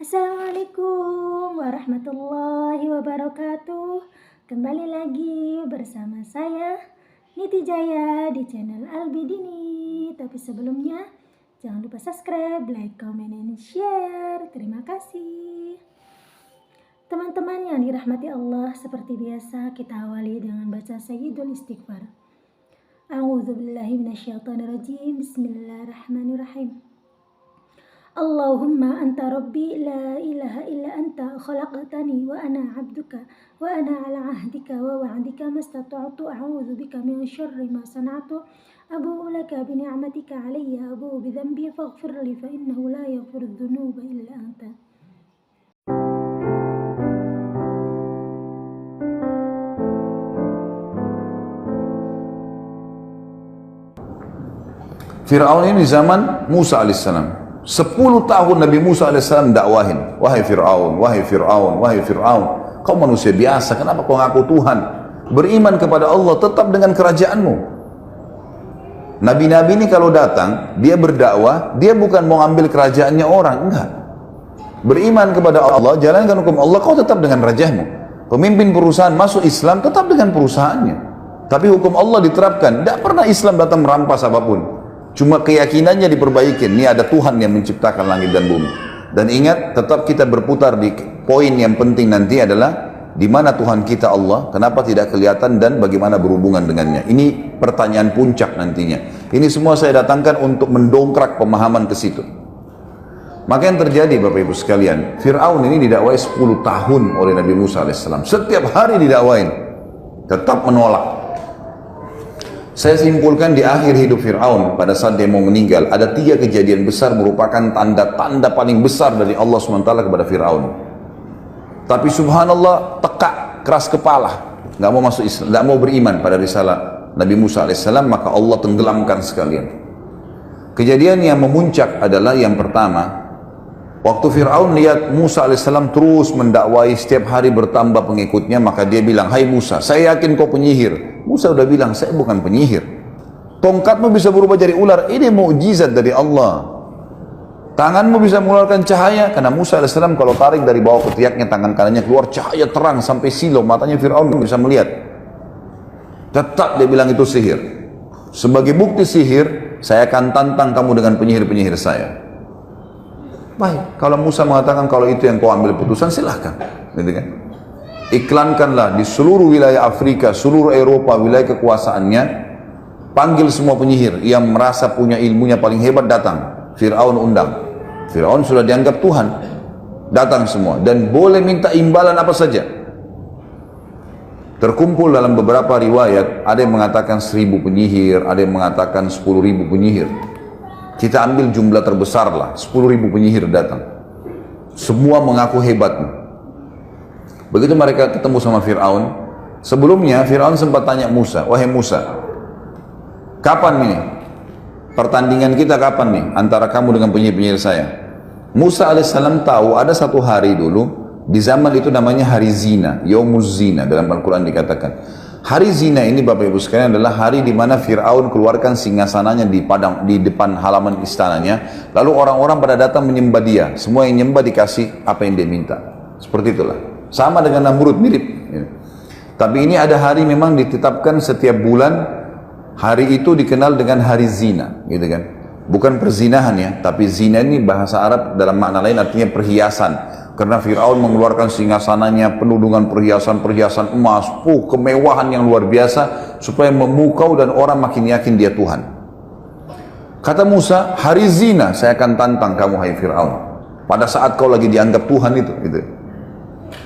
Assalamualaikum warahmatullahi wabarakatuh. Kembali lagi bersama saya Niti Jaya di channel Albidini. Tapi sebelumnya jangan lupa subscribe, like, comment, and share. Terima kasih. Teman-teman yang dirahmati Allah, seperti biasa kita awali dengan baca Sayyidul Istighfar. A'udzubillahi minasyaitonirrajim. Bismillahirrahmanirrahim. Allahumma anta rabbi la ilaha illa anta khalaqtani wa ana abduka wa ana ala ahdika wa wa'dika mastata'tu a'udzu bika min syarri ma sana'tu abu'u laka bi ni'matika alayya abu'u bi dhanbi faghfir li fa innahu la yaghfiru dhunuba illa anta. Fir'aun ini zaman Musa alaihissalam. 10 tahun Nabi Musa alaihissalam dakwahin. Wahai Fir'aun, wahai Fir'aun, wahai Fir'aun. Kau manusia biasa, kenapa kau ngaku Tuhan? Beriman kepada Allah, tetap dengan kerajaanmu. Nabi-nabi ini kalau datang, dia berdakwah, dia bukan mau ambil kerajaannya orang, enggak. Beriman kepada Allah, jalankan hukum Allah, kau tetap dengan rajamu. Pemimpin perusahaan masuk Islam, tetap dengan perusahaannya. Tapi hukum Allah diterapkan, tidak pernah Islam datang merampas apapun. Cuma keyakinannya diperbaiki. Ini ada Tuhan yang menciptakan langit dan bumi. Dan ingat, tetap kita berputar di poin yang penting nanti adalah di mana Tuhan kita Allah, kenapa tidak kelihatan dan bagaimana berhubungan dengannya. Ini pertanyaan puncak nantinya. Ini semua saya datangkan untuk mendongkrak pemahaman ke situ. Maka yang terjadi Bapak Ibu sekalian, Fir'aun ini didakwai 10 tahun oleh Nabi Musa alaihissalam. Setiap hari didakwain, tetap menolak. Saya simpulkan di akhir hidup Fir'aun pada saat dia mau meninggal, ada 3 kejadian besar merupakan tanda-tanda paling besar dari Allah SWT kepada Fir'aun. Tapi subhanallah, tekak, keras kepala, nggak mau masuk Islam, nggak mau beriman pada risalah Nabi Musa alaihissalam, maka Allah tenggelamkan sekalian. Kejadian yang memuncak adalah yang pertama, waktu Fir'aun lihat Musa alaihissalam terus mendakwai, setiap hari bertambah pengikutnya, maka dia bilang, hai Musa, saya yakin kau penyihir. Musa udah bilang, saya bukan penyihir. Tongkatmu bisa berubah jadi ular, ini mukjizat dari Allah. Tanganmu bisa mengeluarkan cahaya, karena Musa alaihissalam kalau tarik dari bawah ketiaknya, tangan kanannya keluar cahaya terang sampai silau, matanya Fir'aun bisa melihat. Tetap dia bilang itu sihir. Sebagai bukti sihir, saya akan tantang kamu dengan penyihir-penyihir saya. Baik, kalau Musa mengatakan kalau itu yang kau ambil putusan, silahkan, gitu kan? Iklankanlah di seluruh wilayah Afrika, seluruh Eropa, wilayah kekuasaannya, panggil semua penyihir yang merasa punya ilmunya paling hebat datang. Fir'aun undang. Fir'aun sudah dianggap Tuhan, datang semua dan boleh minta imbalan apa saja. Terkumpul dalam beberapa riwayat, ada yang mengatakan 1000 penyihir, ada yang mengatakan 10.000 penyihir. Kita ambil jumlah terbesar lah, 10.000 penyihir datang. Semua mengaku hebat. Begitu mereka ketemu sama Fir'aun, sebelumnya Fir'aun sempat tanya Musa, wahai Musa, kapan ini? Pertandingan kita kapan nih? Antara kamu dengan penyihir-penyihir saya. Musa alaihissalam tahu ada satu hari dulu, di zaman itu namanya hari zina, Yaumuz Zina, dalam Al-Quran dikatakan. Hari zina ini Bapak Ibu sekalian adalah hari di mana Fir'aun keluarkan singgasananya di depan halaman istananya, lalu orang-orang pada datang menyembah dia, semua yang nyembah dikasih apa yang dia minta. Seperti itulah. Sama dengan Namrud, mirip. Tapi ini ada hari memang ditetapkan setiap bulan, hari itu dikenal dengan hari zina, gitu kan? Bukan perzinahan ya, tapi zina ini bahasa Arab dalam makna lain artinya perhiasan. Karena Fir'aun mengeluarkan singgasananya penuh dengan perhiasan-perhiasan emas, kemewahan yang luar biasa, supaya memukau dan orang makin yakin dia Tuhan. Kata Musa, hari zina saya akan tantang kamu hai Fir'aun, pada saat kau lagi dianggap Tuhan itu, gitu.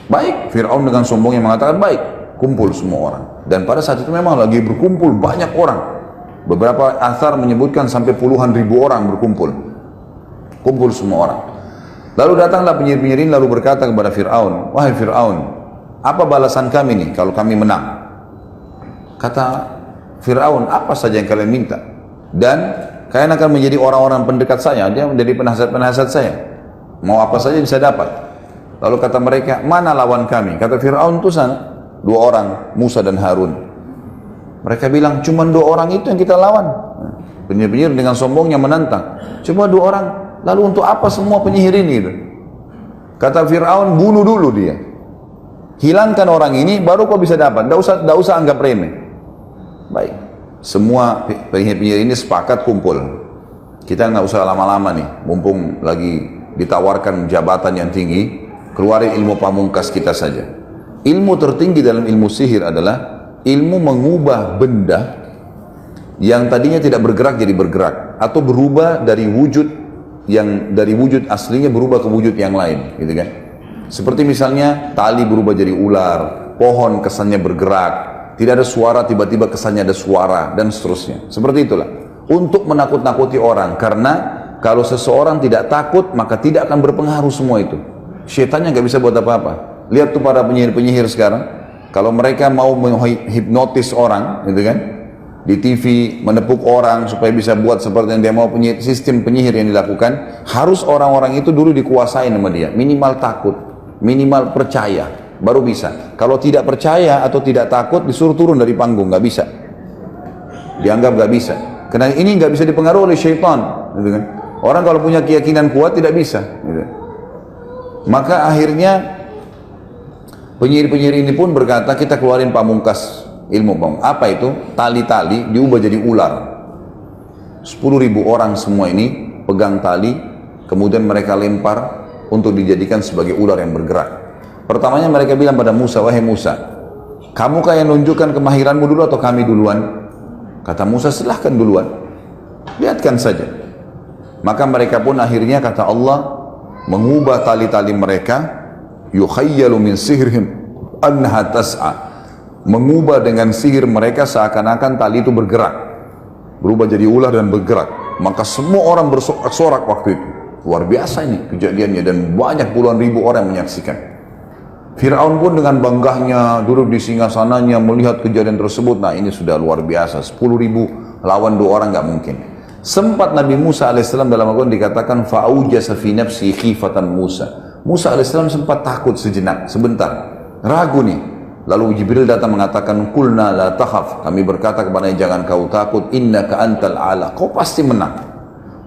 Baik, Fir'aun dengan sombongnya mengatakan baik, kumpul semua orang. Dan pada saat itu memang lagi berkumpul banyak orang. Beberapa athar menyebutkan sampai puluhan ribu orang berkumpul. Kumpul semua orang. Lalu datanglah penyihir-penyihir ini lalu berkata kepada Fir'aun, wahai Fir'aun, apa balasan kami nih kalau kami menang? Kata Fir'aun, apa saja yang kalian minta? Dan kalian akan menjadi orang-orang pendekat saya, dia menjadi penasihat-penasihat saya. Mau apa saja bisa dapat. Lalu kata mereka, mana lawan kami? Kata Fir'aun itu sana, 2 orang, Musa dan Harun. Mereka bilang, cuma 2 orang itu yang kita lawan. Penyihir-penyihir dengan sombongnya menantang. Cuma 2 orang, lalu untuk apa semua penyihir ini? Kata Fir'aun, bunuh dulu dia. Hilangkan orang ini, baru kau bisa dapat. Tidak usah anggap remeh. Baik. Semua penyihir-penyihir ini sepakat kumpul. Kita nggak usah lama-lama nih, mumpung lagi ditawarkan jabatan yang tinggi, keluarin ilmu pamungkas kita saja. Ilmu tertinggi dalam ilmu sihir adalah ilmu mengubah benda yang tadinya tidak bergerak jadi bergerak, atau berubah dari wujud aslinya berubah ke wujud yang lain, gitu kan? Seperti misalnya tali berubah jadi ular, pohon kesannya bergerak, tidak ada suara tiba-tiba kesannya ada suara, dan seterusnya. Seperti itulah. Untuk menakut-nakuti orang, karena kalau seseorang tidak takut maka tidak akan berpengaruh semua itu. Syaitannya nggak bisa buat apa-apa. Lihat tuh para penyihir-penyihir sekarang, kalau mereka mau menghipnotis orang, gitu kan, di TV menepuk orang supaya bisa buat seperti yang dia mau, sistem penyihir yang dilakukan, harus orang-orang itu dulu dikuasai sama dia, minimal takut, minimal percaya, baru bisa. Kalau tidak percaya atau tidak takut, disuruh turun dari panggung, nggak bisa, dianggap nggak bisa, karena ini nggak bisa dipengaruhi oleh syaitan, gitu kan. Orang kalau punya keyakinan kuat tidak bisa, gitu. Maka akhirnya penyihir-penyihir ini pun berkata, kita keluarin pamungkas ilmu bang. Apa itu? Tali-tali diubah jadi ular. 10.000 orang semua ini pegang tali, kemudian mereka lempar untuk dijadikan sebagai ular yang bergerak. Pertamanya mereka bilang pada Musa, wahai Musa, kamukah yang nunjukkan kemahiranmu dulu atau kami duluan? Kata Musa, silahkan duluan, lihatkan saja. Maka mereka pun akhirnya, kata Allah, mengubah tali-tali mereka, yukhayyalu min sihrihim annaha tas'a, mengubah dengan sihir mereka seakan-akan tali itu bergerak, berubah jadi ular dan bergerak. Maka semua orang bersorak-sorak waktu itu. Luar biasa ini kejadiannya, dan banyak puluhan ribu orang menyaksikan. Fir'aun pun dengan banggahnya duduk di singgasananya melihat kejadian tersebut. Nah, ini sudah luar biasa, 10.000 lawan 2 orang nggak mungkin. Sempat Nabi Musa alaihissalam dalam Al-Quran dikatakan fa'aujasa fi nafsi khifatan Musa. Musa alaihissalam sempat takut sejenak, sebentar, ragu nih. Lalu Jibril datang mengatakan, kulna la takhaf, kami berkata kepadanya, jangan kau takut, innaka antal ala, kau pasti menang.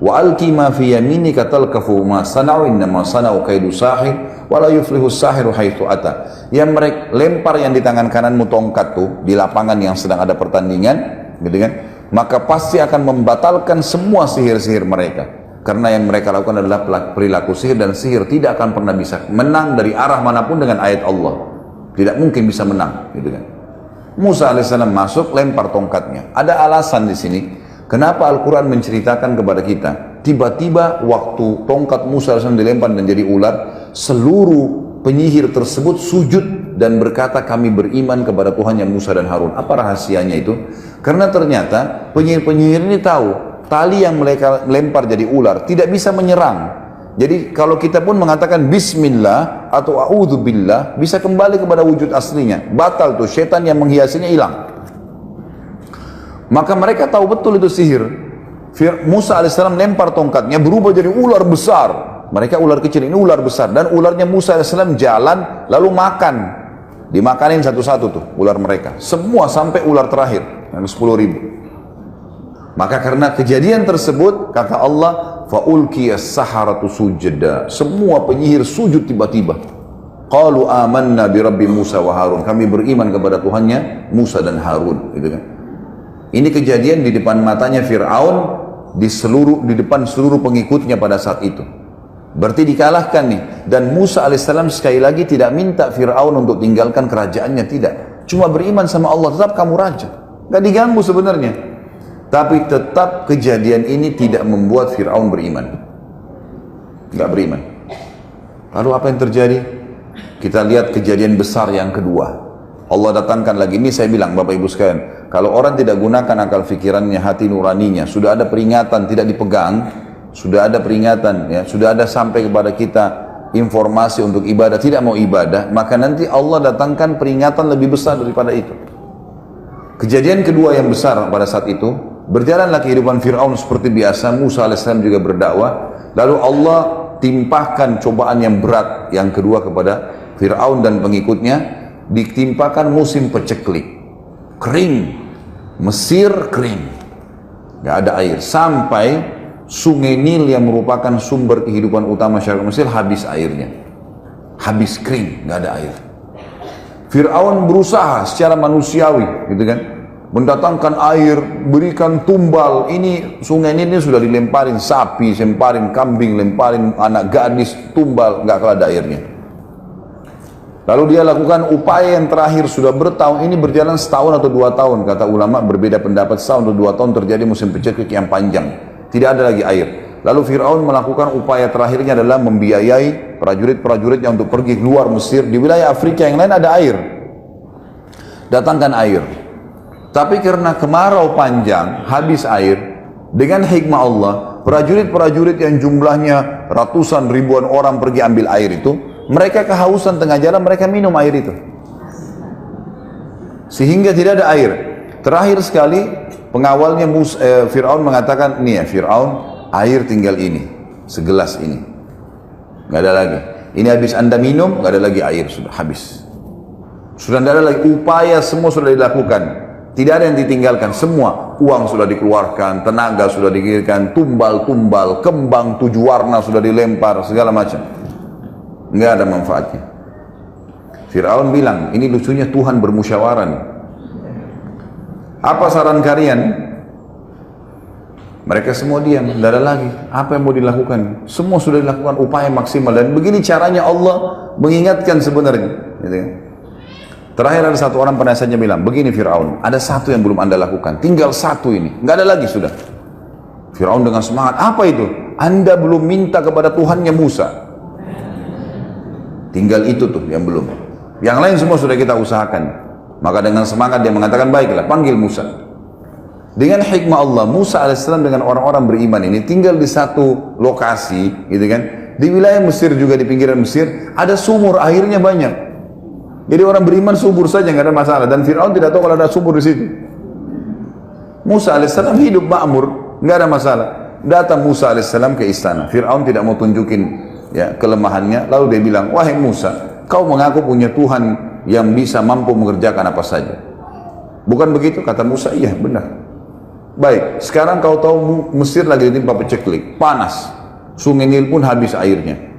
Wa alqi ma fi yaminika talqafu ma sana'u innama sana'u kaidu sahir wa la yuflihu sahiru haitsu ata. Yang mereka lempar yang di tangan kananmu tongkat tuh di lapangan yang sedang ada pertandingan, gitu kan? Maka pasti akan membatalkan semua sihir-sihir mereka. Karena yang mereka lakukan adalah perilaku sihir, dan sihir tidak akan pernah bisa menang dari arah manapun dengan ayat Allah. Tidak mungkin bisa menang, gitu kan? Musa alaihissalam masuk, lempar tongkatnya. Ada alasan di sini. Kenapa Al-Quran menceritakan kepada kita, tiba-tiba waktu tongkat Musa alaihissalam dilempar dan jadi ular, seluruh penyihir tersebut sujud dan berkata, kami beriman kepada Tuhannya Musa dan Harun. Apa rahasianya itu? Karena ternyata penyihir-penyihir ini tahu, tali yang mereka lempar jadi ular tidak bisa menyerang. Jadi kalau kita pun mengatakan bismillah atau a'udzubillah, bisa kembali kepada wujud aslinya. Batal tuh, setan yang menghiasinya hilang. Maka mereka tahu betul itu sihir. Musa alaihissalam lempar tongkatnya, berubah jadi ular besar. Mereka ular kecil, ini ular besar. Dan ularnya Musa alaihissalam jalan, lalu makan. Dimakanin satu-satu tuh ular mereka. Semua sampai ular terakhir, yang 10.000. Maka karena kejadian tersebut, kata Allah, fa'ulqiyas saharatu sujada, semua penyihir sujud tiba-tiba. Qalu amanna bi rabbi Musa wa Harun, kami beriman kepada Tuhannya Musa dan Harun, gitu kan. Ini kejadian di depan matanya Fir'aun, di depan seluruh pengikutnya pada saat itu. Berarti dikalahkan nih. Dan Musa alaihissalam sekali lagi tidak minta Fir'aun untuk tinggalkan kerajaannya, tidak. Cuma beriman sama Allah, tetap kamu raja. Gak diganggu sebenarnya. Tapi tetap kejadian ini tidak membuat Fir'aun beriman. Gak beriman. Lalu apa yang terjadi? Kita lihat kejadian besar yang kedua. Allah datangkan lagi. Ini saya bilang Bapak Ibu sekalian, kalau orang tidak gunakan akal fikirannya, hati nuraninya, sudah ada peringatan tidak dipegang, sudah ada peringatan, ya, sudah ada sampai kepada kita informasi untuk ibadah, tidak mau ibadah, maka nanti Allah datangkan peringatan lebih besar daripada itu. Kejadian kedua yang besar pada saat itu, berjalanlah kehidupan Fir'aun seperti biasa. Musa alaihissalam juga berdakwah. Lalu Allah timpahkan cobaan yang berat yang kedua kepada Fir'aun dan pengikutnya. Ditimpakan musim peceklik, kering, Mesir kering, gak ada air, sampai sungai Nil yang merupakan sumber kehidupan utama masyarakat Mesir habis airnya. habis kering, nggak ada air. Fir'aun berusaha secara manusiawi, gitu kan, mendatangkan air, berikan tumbal. Ini sungai ini sudah dilemparin sapi, lemparin kambing, lemparin anak gadis, tumbal, nggak ada airnya. Lalu dia lakukan upaya yang terakhir, sudah bertahun, ini berjalan setahun atau 2 tahun, kata ulama berbeda pendapat, setahun atau 2 tahun terjadi musim paceklik yang panjang, tidak ada lagi air. Lalu Fir'aun melakukan upaya terakhirnya adalah membiayai prajurit-prajuritnya untuk pergi keluar Mesir. Di wilayah Afrika yang lain ada air, datangkan air. Tapi karena kemarau panjang, habis air, dengan hikmah Allah, prajurit-prajurit yang jumlahnya ratusan ribuan orang pergi ambil air itu, mereka kehausan tengah jalan, mereka minum air itu. Sehingga tidak ada air. Terakhir sekali, pengawalnya Fir'aun mengatakan, nih ya Fir'aun, air tinggal ini, segelas ini. Nggak ada lagi. Ini habis Anda minum, nggak ada lagi air, sudah habis. Sudah tidak ada lagi, upaya semua sudah dilakukan. Tidak ada yang ditinggalkan, semua uang sudah dikeluarkan, tenaga sudah dikirimkan, tumbal-tumbal, kembang 7 warna sudah dilempar, segala macam. Nggak ada manfaatnya. Fir'aun bilang, ini lucunya Tuhan bermusyawarah nih. Apa saran kalian? Mereka semua diam, tidak ada lagi. Apa yang mau dilakukan? Semua sudah dilakukan upaya maksimal, dan begini caranya Allah mengingatkan sebenarnya. Gitu kan? Terakhir ada satu orang penasihatnya bilang, begini Fir'aun, ada satu yang belum Anda lakukan, tinggal satu ini, nggak ada lagi sudah. Fir'aun dengan semangat, apa itu? Anda belum minta kepada Tuhannya Musa. Tinggal itu tuh yang belum. Yang lain semua sudah kita usahakan. Maka dengan semangat dia mengatakan, baiklah, panggil Musa. Dengan hikmah Allah, Musa alaihissalam dengan orang-orang beriman ini tinggal di satu lokasi, gitu kan? Di wilayah Mesir juga, di pinggiran Mesir, ada sumur, airnya banyak. Jadi orang beriman subur saja, nggak ada masalah. Dan Fir'aun tidak tahu kalau ada subur di situ. Musa alaihissalam hidup makmur, nggak ada masalah. Datang Musa alaihissalam ke istana. Fir'aun tidak mau tunjukin ya kelemahannya. Lalu dia bilang, wahai Musa, kau mengaku punya Tuhan yang bisa mampu mengerjakan apa saja. Bukan begitu? Kata Musa, iya benar. Baik, sekarang kau tahu Mesir lagi ditimpa paceklik, panas. Sungai Nil pun habis airnya.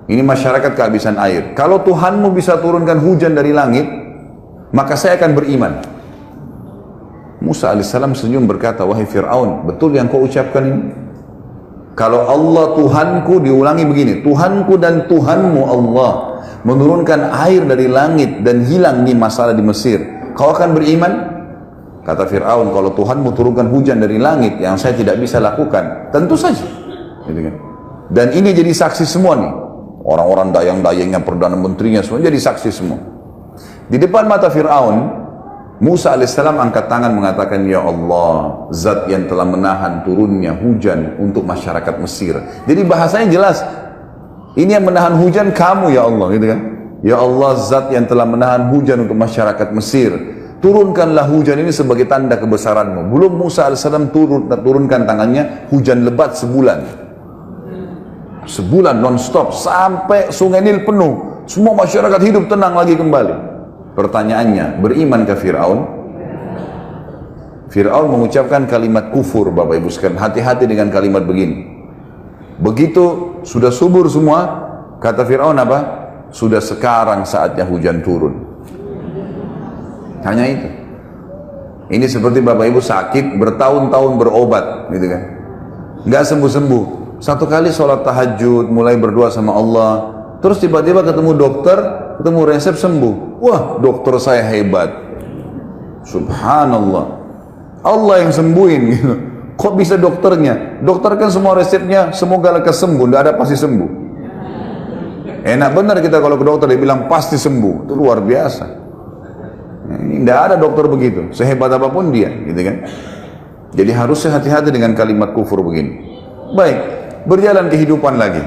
Ini masyarakat kehabisan air. Kalau Tuhanmu bisa turunkan hujan dari langit, maka saya akan beriman. Musa alaihissalam senyum berkata, wahai Fir'aun, betul yang kau ucapkan ini? Kalau Allah Tuhanku, diulangi begini, Tuhanku dan Tuhanmu Allah menurunkan air dari langit dan hilang nih masalah di Mesir, kau akan beriman? Kata Fir'aun, kalau Tuhanmu turunkan hujan dari langit yang saya tidak bisa lakukan, tentu saja. Gitu kan? Dan ini jadi saksi semua nih. Orang-orang dayang-dayangnya, Perdana Menterinya, semua jadi saksi semua. Di depan mata Fir'aun, Musa alaihissalam angkat tangan mengatakan, ya Allah, zat yang telah menahan turunnya hujan untuk masyarakat Mesir. Jadi bahasanya jelas, ini yang menahan hujan kamu ya Allah, gitu kan? Ya Allah, zat yang telah menahan hujan untuk masyarakat Mesir, turunkanlah hujan ini sebagai tanda kebesaranmu. Belum Musa alaihissalam turunkan tangannya, hujan lebat sebulan non-stop sampai sungai Nil penuh, semua masyarakat hidup tenang lagi kembali. Pertanyaannya, beriman ke Fir'aun? Fir'aun mengucapkan kalimat kufur, Bapak Ibu sekalian. Hati-hati dengan kalimat begini. Begitu sudah subur semua, kata Fir'aun apa? Sudah sekarang saatnya hujan turun. Hanya itu. Ini seperti Bapak Ibu sakit bertahun-tahun berobat, gitu kan? Nggak sembuh-sembuh. Satu kali sholat tahajud, mulai berdoa sama Allah, terus tiba-tiba ketemu dokter, ketemu resep sembuh. Wah, dokter saya hebat. Subhanallah. Allah yang sembuhin gitu. Kok bisa dokternya? Dokter kan semua resepnya semoga lekas sembuh, tidak ada pasti sembuh. Enak benar kita kalau ke dokter dia bilang pasti sembuh, itu luar biasa. Ini tidak ada dokter begitu, sehebat apapun dia, gitu kan? Jadi harus hati-hati dengan kalimat kufur begini. Baik, berjalan kehidupan lagi.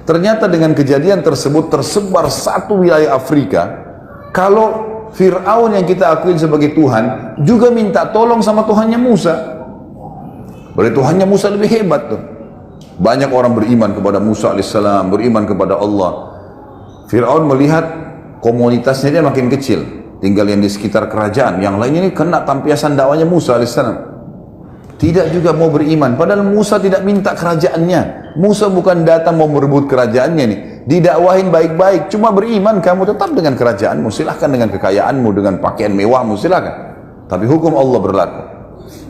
Ternyata dengan kejadian tersebut tersebar satu wilayah Afrika. Kalau Fir'aun yang kita akuin sebagai Tuhan juga minta tolong sama Tuhannya Musa. Berarti Tuhannya Musa lebih hebat tuh. Banyak orang beriman kepada Musa alaihissalam, beriman kepada Allah. Fir'aun melihat komunitasnya dia makin kecil, tinggal yang di sekitar kerajaan. Yang lainnya ini kena tampiasan dakwanya Musa alaihissalam. Tidak juga mau beriman, padahal Musa tidak minta kerajaannya. Musa bukan datang mau merebut kerajaannya nih. didakwahin baik-baik, cuma beriman kamu tetap dengan kerajaanmu, silahkan dengan kekayaanmu, dengan pakaian mewahmu, silahkan. Tapi hukum Allah berlaku.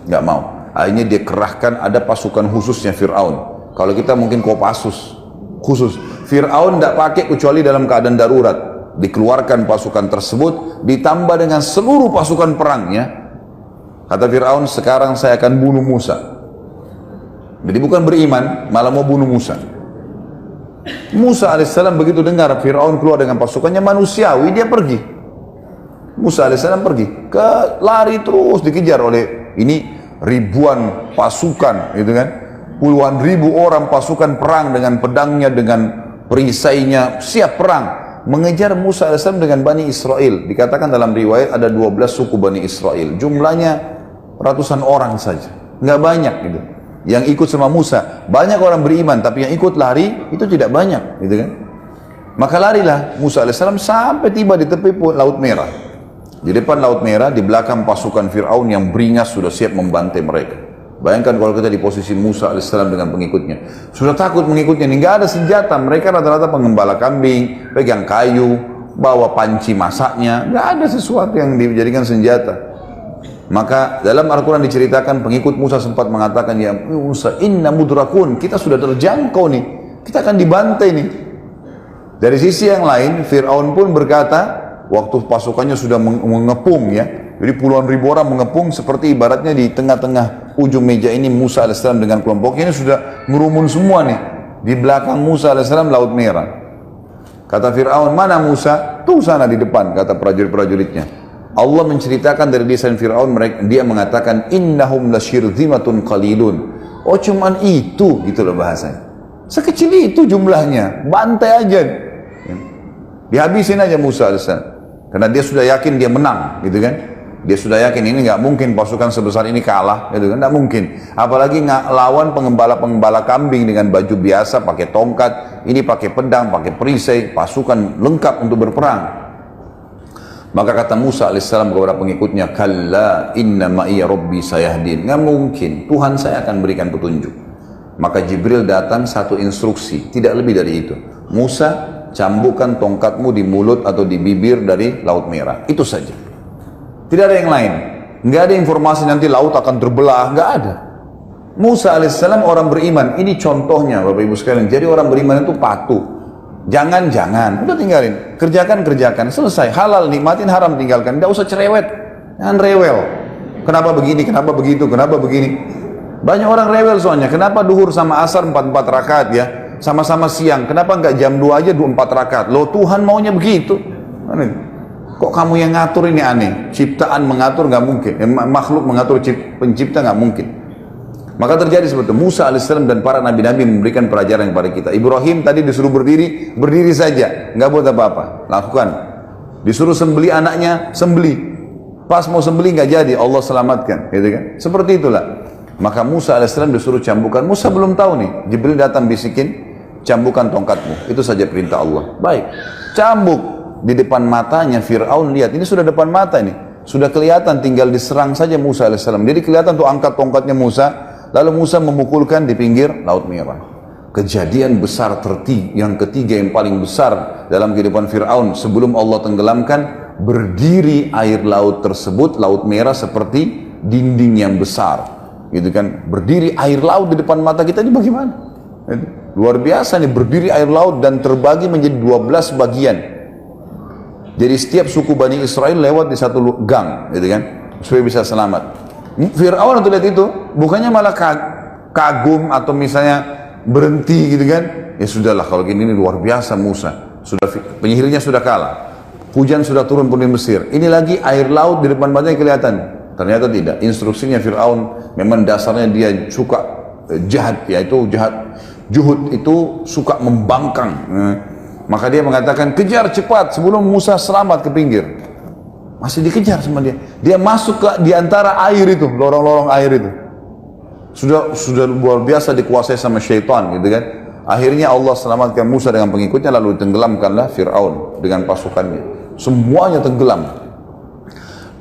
Nggak mau. Akhirnya dia kerahkan, ada pasukan khususnya Fir'aun. Kalau kita mungkin Kopassus khusus. Fir'aun tidak pakai kecuali dalam keadaan darurat. Dikeluarkan pasukan tersebut, ditambah dengan seluruh pasukan perangnya. Kata Fir'aun, sekarang saya akan bunuh Musa. Jadi bukan beriman, malah mau bunuh Musa. Musa alaihissalam begitu dengar Fir'aun keluar dengan pasukannya manusiawi, dia pergi. Musa alaihissalam pergi, lari terus dikejar oleh ini ribuan pasukan, gitu kan? Puluhan ribu orang pasukan perang dengan pedangnya, dengan perisainya, siap perang. Mengejar Musa AS dengan Bani Israel. Dikatakan dalam riwayat ada 12 suku Bani Israel. Jumlahnya ratusan orang saja. Nggak banyak gitu. Yang ikut sama Musa. Banyak orang beriman, tapi yang ikut lari itu tidak banyak. Gitu kan? Maka larilah Musa AS sampai tiba di tepi Laut Merah. Di depan Laut Merah, di belakang pasukan Fir'aun yang beringas sudah siap membantai mereka. Bayangkan kalau kita di posisi Musa AS dengan pengikutnya. Sudah takut mengikutnya, ini nggak ada senjata. Mereka rata-rata pengembala kambing, pegang kayu, bawa panci masaknya. Nggak ada sesuatu yang dijadikan senjata. Maka dalam Al-Quran diceritakan pengikut Musa sempat mengatakan, ya Musa, inna mudrakun, kita sudah terjangkau nih. Kita akan dibantai nih. Dari sisi yang lain, Fir'aun pun berkata, waktu pasukannya sudah mengepung ya. Jadi puluhan ribu orang mengepung seperti ibaratnya di tengah-tengah ujung meja ini Musa AS dengan kelompoknya ini sudah merumun semua nih. Di belakang Musa AS Laut Merah. Kata Fir'aun, mana Musa? Tuh sana di depan, kata prajurit-prajuritnya. Allah menceritakan dari lisan Fir'aun, dia mengatakan, innahum lasyirzimatun qalilun. Oh cuman itu, gitu loh bahasanya. Sekecil itu jumlahnya, bantai aja. Dihabisin aja Musa AS. Karena dia sudah yakin dia menang, gitu kan. Dia sudah yakin ini nggak mungkin pasukan sebesar ini kalah, gitu kan? Nggak mungkin. Apalagi nggak lawan pengembala-pengembala kambing dengan baju biasa, pakai tongkat, ini pakai pedang, pakai perisai, pasukan lengkap untuk berperang. Maka kata Musa alaihissalam kepada pengikutnya, kalla inna ma'iya rabbi sayahdin. Nggak mungkin, Tuhan saya akan berikan petunjuk. Maka Jibril datang satu instruksi, tidak lebih dari itu. Musa, cambukkan tongkatmu di mulut atau di bibir dari Laut Merah. Itu saja. Tidak ada yang lain. Nggak ada informasi nanti laut akan terbelah. Nggak ada. Musa alaihissalam orang beriman. Ini contohnya Bapak Ibu sekalian. Jadi orang beriman itu patuh. Jangan. Udah tinggalin. Kerjakan. Selesai. Halal nikmatin, haram tinggalkan. Nggak usah cerewet. Jangan rewel. Kenapa begini, kenapa begitu, kenapa begini. Banyak orang rewel soalnya. Kenapa duhur sama asar 4 rakaat ya. Sama-sama siang. Kenapa nggak jam 2 aja 4 rakaat. Loh Tuhan maunya begitu. Kok kamu yang ngatur, ini aneh. Ciptaan mengatur nggak mungkin. Makhluk mengatur pencipta nggak mungkin. Maka terjadi seperti itu. Musa alaihissalam dan para nabi-nabi memberikan pelajaran kepada kita. Ibrahim tadi disuruh berdiri saja, nggak buat apa-apa. Lakukan. Disuruh sembeli anaknya, sembeli. Pas mau sembeli nggak jadi, Allah selamatkan, gitu kan? Seperti itulah. Maka Musa alaihissalam disuruh cambukan. Musa belum tahu nih. Jibril datang bisikin, cambukan tongkatmu. Itu saja perintah Allah. Baik, cambuk. Di depan matanya Fir'aun lihat, ini sudah depan mata nih, sudah kelihatan, tinggal diserang saja Musa alaihissalam. Jadi kelihatan tuh angkat tongkatnya Musa, lalu Musa memukulkan di pinggir Laut Merah. Kejadian besar yang ketiga yang paling besar dalam kehidupan Fir'aun sebelum Allah tenggelamkan, berdiri air laut tersebut, Laut Merah seperti dinding yang besar, gitu kan? Berdiri air laut di depan mata kita, ini bagaimana? Luar biasa nih, berdiri air laut dan terbagi menjadi 12 bagian. Jadi setiap suku Bani Israel lewat di satu gang, gitu kan, supaya bisa selamat. Fir'aun waktu lihat itu, bukannya malah kagum atau misalnya berhenti, gitu kan? Ya sudahlah, kalau gini ini luar biasa Musa. Sudah penyihirnya sudah kalah, hujan sudah turun pun di Mesir. Ini lagi air laut di depan matanya kelihatan. Ternyata tidak. Instruksinya Fir'aun memang dasarnya dia suka jahat, yaitu jahat. Juhud itu suka membangkang. Maka dia mengatakan, kejar cepat sebelum Musa selamat ke pinggir. Masih dikejar sama dia. Dia masuk ke di antara air itu, lorong-lorong air itu. Sudah luar biasa dikuasai sama syaitan, gitu kan. Akhirnya Allah selamatkan Musa dengan pengikutnya, lalu tenggelamkanlah Fir'aun dengan pasukannya. Semuanya tenggelam.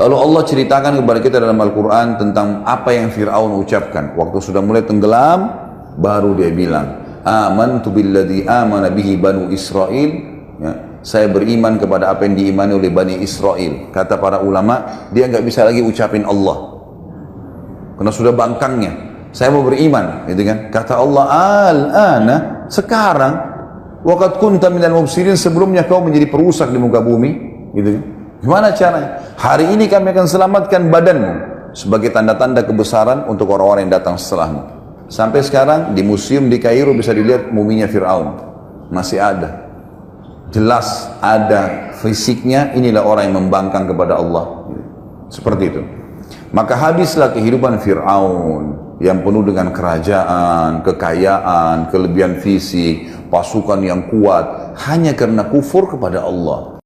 Lalu Allah ceritakan kepada kita dalam Al-Quran tentang apa yang Fir'aun ucapkan. Waktu sudah mulai tenggelam, baru dia bilang, amantu billadzi amana bihi banu Israel, ya, saya beriman kepada apa yang diimani oleh Bani Israel. Kata para ulama, dia nggak bisa lagi ucapin Allah karena sudah bangkangnya. Saya mau beriman, gitu kan? Kata Allah, al-ana, sekarang, waqad kunta minal mufsidin, sebelumnya kau menjadi perusak di muka bumi, gitu kan? Gimana caranya? Hari ini kami akan selamatkan badanmu sebagai tanda-tanda kebesaran untuk orang-orang yang datang setelahmu. Sampai sekarang di museum di Kairo bisa dilihat muminya Fir'aun, masih ada, jelas ada fisiknya. Inilah orang yang membangkang kepada Allah, seperti itu. Maka habislah kehidupan Fir'aun yang penuh dengan kerajaan, kekayaan, kelebihan fisik, pasukan yang kuat, hanya karena kufur kepada Allah.